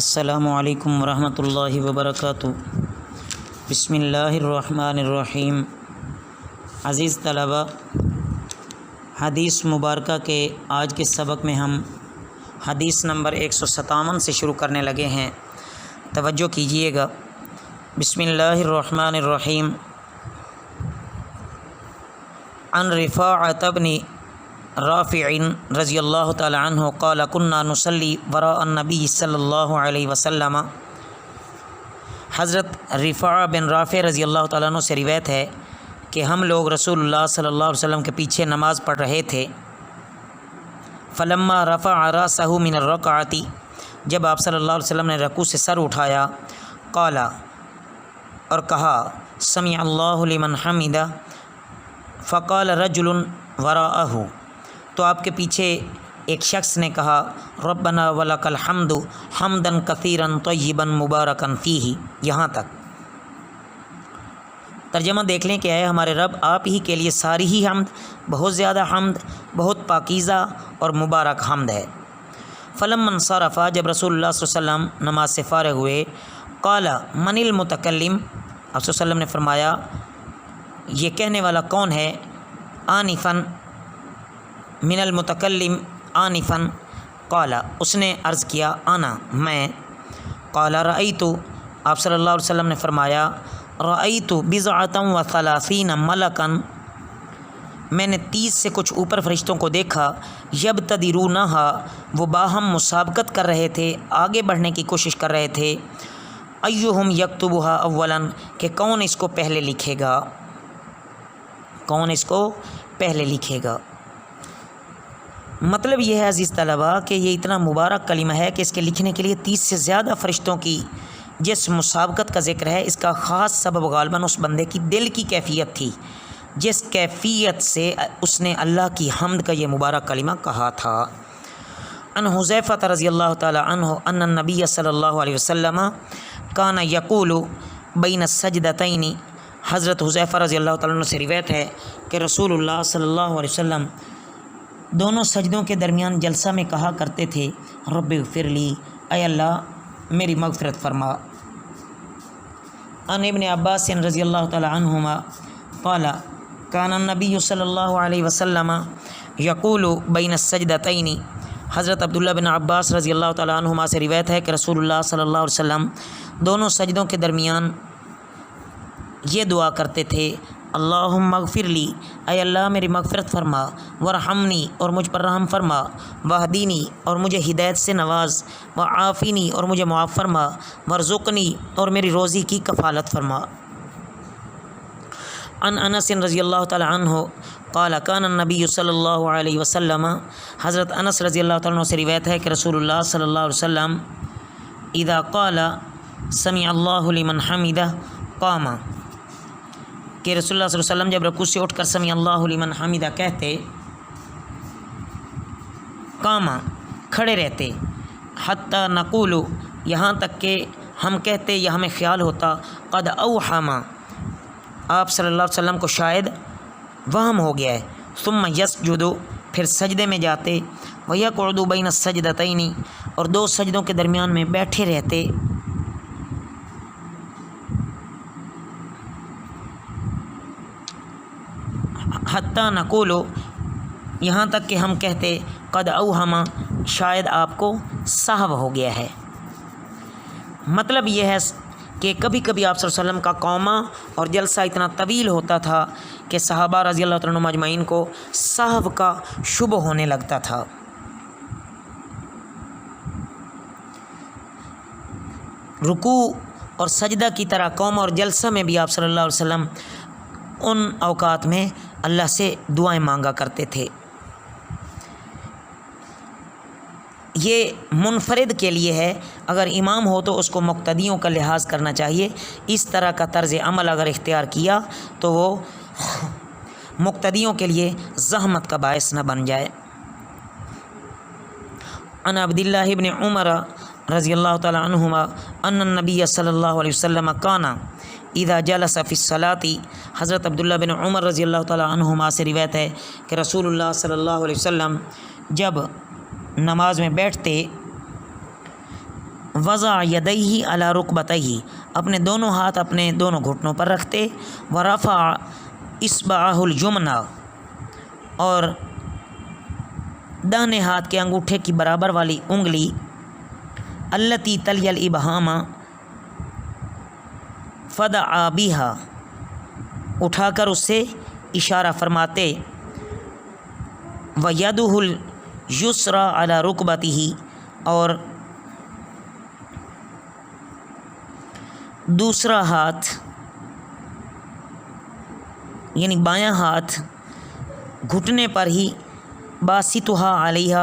السلام علیکم ورحمۃ اللہ وبرکاتہ۔ بسم اللہ الرحمن الرحیم۔ عزیز طلبہ، حدیث مبارکہ کے آج کے سبق میں ہم حدیث نمبر 157 سے شروع کرنے لگے ہیں، توجہ کیجیے گا۔ بسم اللہ الرحمن الرحیم۔ عن رفاعۃ بن رافع رضی اللہ تعالی عنہ قال كنا نصلی وراء النبی صلی اللہ علیہ وسلم۔ حضرت رفاع بن رافع رضی اللہ تعالیٰ عنہ سے روایت ہے کہ ہم لوگ رسول اللہ صلی اللہ علیہ وسلم کے پیچھے نماز پڑھ رہے تھے۔ فلما رفع راسہ من الرکعۃ، جب آپ صلی اللہ علیہ وسلم نے رکوع سے سر اٹھایا، قال، اور کہا، سمع اللہ لمن حمدہ، فقال رجل وراءہ، تو آپ کے پیچھے ایک شخص نے کہا، ربنا ولک الحمد حمدا کثیرا طیبا مبارکا فیہ، یہاں تک۔ ترجمہ دیکھ لیں کہ اے ہمارے رب، آپ ہی کے لیے ساری ہی حمد، بہت زیادہ حمد، بہت پاکیزہ اور مبارک حمد ہے۔ فلما انصرف، جب رسول اللہ صلی اللہ علیہ وسلم نماز سے فارغ ہوئے، قال من المتکلم، آپ صلی اللہ علیہ وسلم نے فرمایا، یہ کہنے والا کون ہے؟ آنفا، من المتکلم آنفا، قال، اس نے عرض کیا، انا، میں۔ قال رأیت، آپ صلی اللہ علیہ وسلم نے فرمایا، رأیت بضعۃ وثلاثین ملکا، میں نے 30 سے کچھ اوپر فرشتوں کو دیکھا، یبتدرونہا، وہ باہم مسابقت کر رہے تھے، آگے بڑھنے کی کوشش کر رہے تھے، ایہم یکتبھا اولا، کہ کون اس کو پہلے لکھے گا، کون اس کو پہلے لکھے گا۔ مطلب یہ ہے عزیز طلباء کہ یہ اتنا مبارک کلمہ ہے کہ اس کے لکھنے کے لیے 30 سے زیادہ فرشتوں کی جس مسابقت کا ذکر ہے، اس کا خاص سبب غالباً اس بندے کی دل کی کیفیت تھی، جس کیفیت سے اس نے اللہ کی حمد کا یہ مبارک کلمہ کہا تھا۔ ان حذیفہ رضی اللہ تعالی عنہ ان النبی صلی اللہ علیہ وسلم کان یقول بین السجدتین، حضرت حذیفہ رضی اللہ تعالیٰ عنہ سے روایت ہے کہ رسول اللہ صلی اللہ علیہ وسلم دونوں سجدوں کے درمیان جلسہ میں کہا کرتے تھے، رب اغفر لی، اے اللہ میری مغفرت فرما۔ ان ابن عباس رضی اللہ تعالی عنہما قال کان النبی صلی اللہ علیہ وسلم یقول بین السجدتین، حضرت عبداللہ بن عباس رضی اللہ تعالی عنہما سے روایت ہے کہ رسول اللہ صلی اللہ علیہ وسلم دونوں سجدوں کے درمیان یہ دعا کرتے تھے، اللہم اغفر لی، اے اللہ میری مغفرت فرما، ورحمنی، اور مجھ پر رحم فرما، واہدینی، اور مجھے ہدایت سے نواز، وعافینی، اور مجھے معاف فرما، ورزقنی، اور میری روزی کی کفالت فرما۔ ان انس رضی اللہ تعالی عنہ قال کان النبی صلی اللہ علیہ وسلم، حضرت انس رضی اللہ تعالیٰ عنہ سے روایت ہے کہ رسول اللہ صلی اللہ علیہ وسلم اذا قال سمع اللہ لمن حمدہ قام، کہ رسول اللہ صلی اللہ علیہ وسلم جب رکوع سے اٹھ کر سمع اللہ لمن حمدہ کہتے، قام، کھڑے رہتے، حتی نقول، یہاں تک کہ ہم کہتے یا ہمیں خیال ہوتا، قد اوحم، آپ صلی اللہ علیہ وسلم کو شاید وہم ہو گیا ہے، ثم یسجد، پھر سجدے میں جاتے، ویقعد بین السجدتین، اور دو سجدوں کے درمیان میں بیٹھے رہتے، حتی نقول، یہاں تک کہ ہم کہتے، قد اوہم، شاید آپ کو سہو ہو گیا ہے۔ مطلب یہ ہے کہ کبھی کبھی آپ صلی اللہ علیہ وسلم کا قومہ اور جلسہ اتنا طویل ہوتا تھا کہ صحابہ رضی اللہ تعالیٰ عنہم اجمعین کو سہو کا شبہ ہونے لگتا تھا۔ رکوع اور سجدہ کی طرح قومہ اور جلسہ میں بھی آپ صلی اللہ علیہ وسلم ان اوقات میں اللہ سے دعائیں مانگا کرتے تھے۔ یہ منفرد کے لیے ہے، اگر امام ہو تو اس کو مقتدیوں کا لحاظ کرنا چاہیے، اس طرح کا طرز عمل اگر اختیار کیا تو وہ مقتدیوں کے لیے زحمت کا باعث نہ بن جائے۔ ان عبداللہ ابن عمر رضی اللہ تعالی عنہما ان النبی صلی اللہ علیہ وسلم کان اذا جلس فی الصلاۃ، حضرت عبداللہ بن عمر رضی اللہ تعالی عنہما سے روایت ہے کہ رسول اللہ صلی اللہ علیہ وسلم جب نماز میں بیٹھتے وضع یدیہ علی رکبتیہ، اپنے دونوں ہاتھ اپنے دونوں گھٹنوں پر رکھتے، ورفع اصبعہ الیمنی، اور داہنے ہاتھ کے انگوٹھے کی برابر والی انگلی التی تلی الابہام فدعا بہا، اٹھا کر اس سے اشارہ فرماتے، ویدہ الیسری علی رکبتہ، اور دوسرا ہاتھ یعنی بایاں ہاتھ گھٹنے پر ہی، باسطھا علیہ،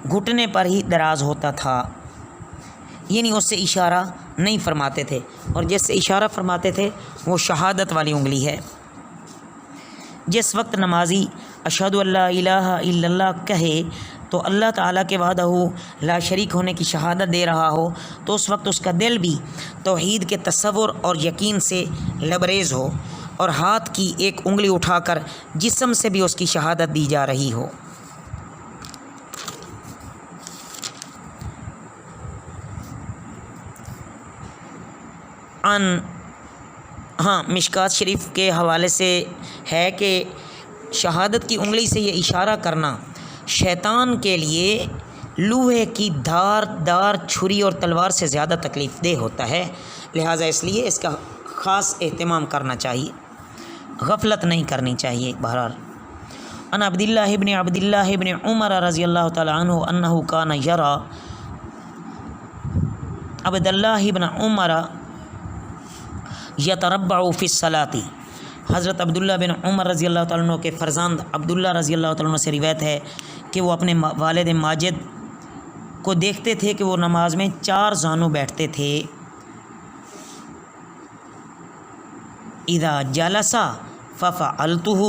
گھٹنے پر ہی دراز ہوتا تھا، یعنی اس سے اشارہ نہیں فرماتے تھے، اور جس سے اشارہ فرماتے تھے وہ شہادت والی انگلی ہے۔ جس وقت نمازی اشہد ان لا الہ الا اللہ کہے تو اللہ تعالیٰ کے وحدہ لا شریک ہونے کی شہادت دے رہا ہو، تو اس وقت اس کا دل بھی توحید کے تصور اور یقین سے لبریز ہو، اور ہاتھ کی ایک انگلی اٹھا کر جسم سے بھی اس کی شہادت دی جا رہی ہو۔ مشکات شریف کے حوالے سے ہے کہ شہادت کی انگلی سے یہ اشارہ کرنا شیطان کے لیے لوہے کی دار چھری اور تلوار سے زیادہ تکلیف دہ ہوتا ہے، لہٰذا اس لیے اس کا خاص اہتمام کرنا چاہیے، غفلت نہیں کرنی چاہیے۔ بہرحال ان عبداللہ ابن عمر رضی اللہ تعالی عنہ انہ کان یرا، عبداللہ ابن عمر یتربع فی الصلاۃ، حضرت عبداللہ بن عمر رضی اللہ تعالیٰ عنہ کے فرزند عبداللہ رضی اللہ تعالیٰ عنہ سے روایت ہے کہ وہ اپنے والد ماجد کو دیکھتے تھے کہ وہ نماز میں 4 زانوں بیٹھتے تھے۔ اذا جلس ففعلتہ،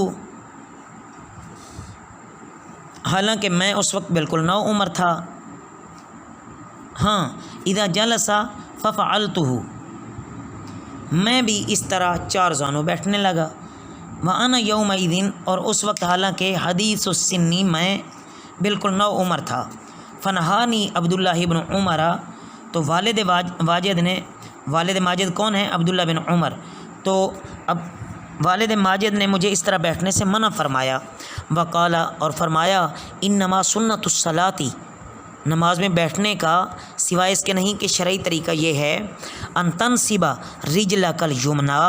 حالانکہ میں اس وقت بالکل نو عمر تھا، اذا جلس ففعلتہ، میں بھی اس طرح 4 زانوں بیٹھنے لگا، وَأَنَا يَوْمَئِذٍ، اور اس وقت حالانکہ حدیث السنی میں بالکل نو عمر تھا، فنہانی عبداللہ ابن عمر، تو والد ماجد کون ہے؟ عبداللہ بن عمر، تو اب والد ماجد نے مجھے اس طرح بیٹھنے سے منع فرمایا، وقال، اور فرمایا، انما سنت الصلاۃ، نماز میں بیٹھنے کا سوائے اس کے نہیں کہ شرعی طریقہ یہ ہے، ان تنصب رجلک الیمنی،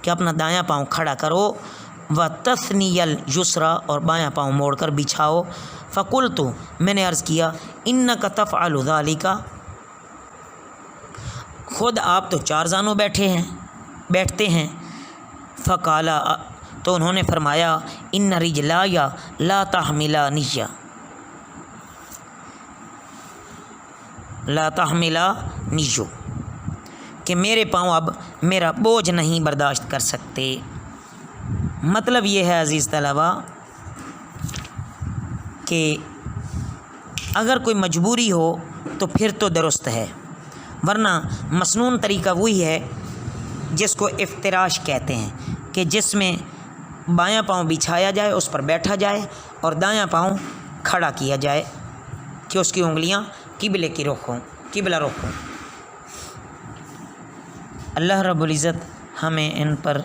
کہ اپنا دایاں پاؤں کھڑا کرو، وتثنی الیسری، اور بایاں پاؤں موڑ کر بچھاؤ، فقلت، میں نے عرض کیا، انک تفعل ذلک، خود آپ تو 4 زانوں بیٹھتے ہیں، فقال، تو انہوں نے فرمایا، ان رجلای لا تحملانی، لا تحملانی، کہ میرے پاؤں اب میرا بوجھ نہیں برداشت کر سکتے۔ مطلب یہ ہے عزیز طلبہ کہ اگر کوئی مجبوری ہو تو پھر تو درست ہے، ورنہ مسنون طریقہ وہی ہے جس کو افتراش کہتے ہیں، کہ جس میں بایاں پاؤں بچھایا جائے، اس پر بیٹھا جائے، اور دایاں پاؤں کھڑا کیا جائے کہ اس کی انگلیاں قبلہ رخ ہوں۔ اللہ رب العزت ہمیں ان پر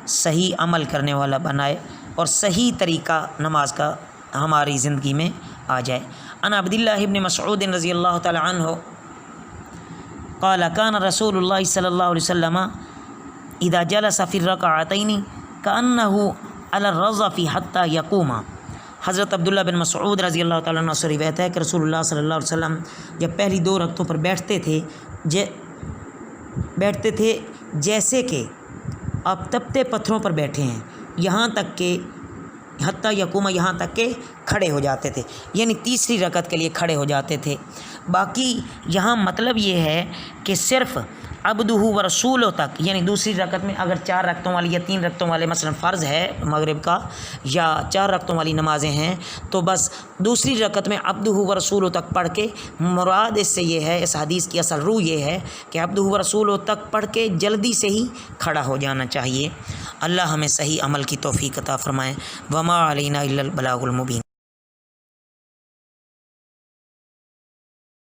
صحیح عمل کرنے والا بنائے، اور صحیح طریقہ نماز کا ہماری زندگی میں آ جائے۔ ان عبداللہ ابن مسعود رضی اللہ تعالی عنہ قال کان رسول اللہ صلی اللہ علیہ وسلم اذا جلس فی الرکعتین کأنہ علی الرضف حتی یقوم، حضرت عبداللہ بن مسعود رضی اللہ تعالیٰ عنہ سے روایت ہے کہ رسول اللہ صلی اللہ علیہ وسلم جب پہلی 2 رکعتوں پر بیٹھتے تھے جیسے کہ آپ تپتے پتھروں پر بیٹھے ہیں، یہاں تک کہ حتیٰ یقوم، یہاں تک کہ کھڑے ہو جاتے تھے، یعنی تیسری رکعت کے لیے کھڑے ہو جاتے تھے۔ باقی یہاں مطلب یہ ہے کہ صرف عبدہ و رسولہ تک، یعنی دوسری رکعت میں اگر 4 رکعتوں والی یا 3 رکعتوں والے مثلا فرض ہے مغرب کا، یا 4 رکعتوں والی نمازیں ہیں، تو بس دوسری رکعت میں عبدہ و رسولہ تک پڑھ کے، مراد اس سے یہ ہے، اس حدیث کی اصل روح یہ ہے کہ عبدہ و رسولہ تک پڑھ کے جلدی سے ہی کھڑا ہو جانا چاہیے۔ اللہ ہمیں صحیح عمل کی توفیق عطا فرمائے۔ وما علینا الا البلاغ المبین۔